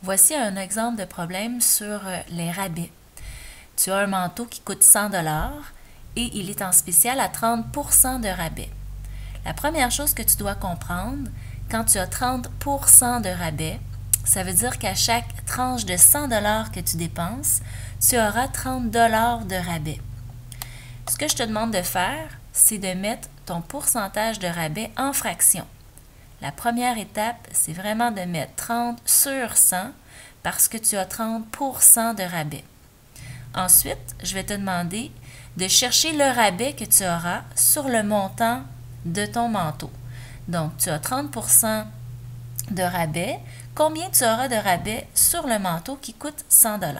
Voici un exemple de problème sur les rabais. Tu as un manteau qui coûte 100 et il est en spécial à 30 de rabais. La première chose que tu dois comprendre, quand tu as 30 de rabais, ça veut dire qu'à chaque tranche de 100 que tu dépenses, tu auras 30 de rabais. Ce que je te demande de faire, c'est de mettre ton pourcentage de rabais en fractions. La première étape, c'est vraiment de mettre 30 sur 100 parce que tu as 30 de rabais. Ensuite, je vais te demander de chercher le rabais que tu auras sur le montant de ton manteau. Donc, tu as 30 de rabais. Combien tu auras de rabais sur le manteau qui coûte 100 $?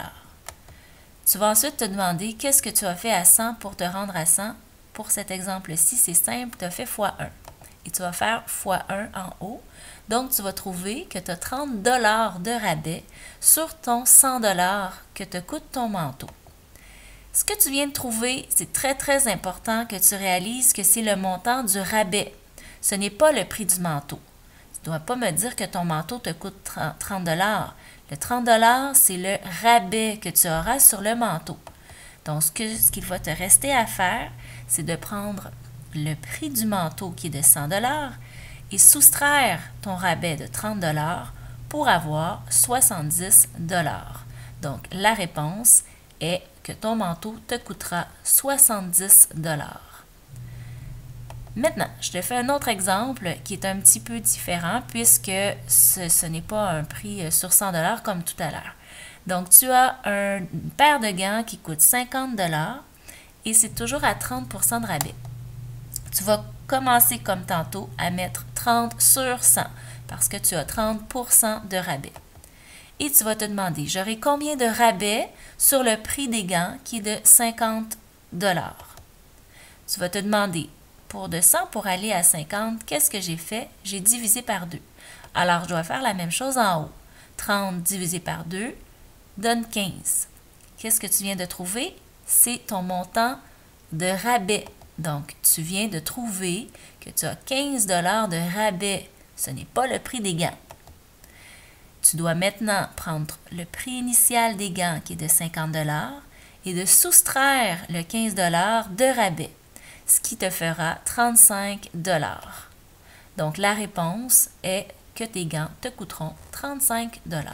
Tu vas ensuite te demander qu'est-ce que tu as fait à 100 pour te rendre à 100. Pour cet exemple-ci, c'est simple, tu as fait x1. Et tu vas faire x1 en haut. Donc, tu vas trouver que tu as 30 de rabais sur ton 100 que te coûte ton manteau. Ce que tu viens de trouver, c'est très important que tu réalises que c'est le montant du rabais. Ce n'est pas le prix du manteau. Tu ne dois pas me dire que ton manteau te coûte 30 $. Le 30 $, c'est le rabais que tu auras sur le manteau. Donc, ce qu'il va te rester à faire, c'est de prendre le prix du manteau qui est de 100 $ et soustraire ton rabais de 30 $ pour avoir 70 $. Donc, la réponse est que ton manteau te coûtera 70 $. Maintenant, je te fais un autre exemple qui est un petit peu différent puisque ce n'est pas un prix sur 100 $ comme tout à l'heure. Donc, tu as une paire de gants qui coûte 50 $ et c'est toujours à 30 % de rabais. Tu vas commencer comme tantôt à mettre 30 sur 100 parce que tu as 30 % de rabais. Et tu vas te demander, j'aurai combien de rabais sur le prix des gants qui est de 50 $? Tu vas te demander, pour de 100 pour aller à 50, qu'est-ce que j'ai fait? J'ai divisé par 2. Alors, je dois faire la même chose en haut. 30 divisé par 2 donne 15. Qu'est-ce que tu viens de trouver? C'est ton montant de rabais. Donc, tu viens de trouver que tu as 15 $ de rabais. Ce n'est pas le prix des gants. Tu dois maintenant prendre le prix initial des gants qui est de 50 $ et de soustraire le 15 $ de rabais, ce qui te fera 35 $. Donc, la réponse est que tes gants te coûteront 35 $.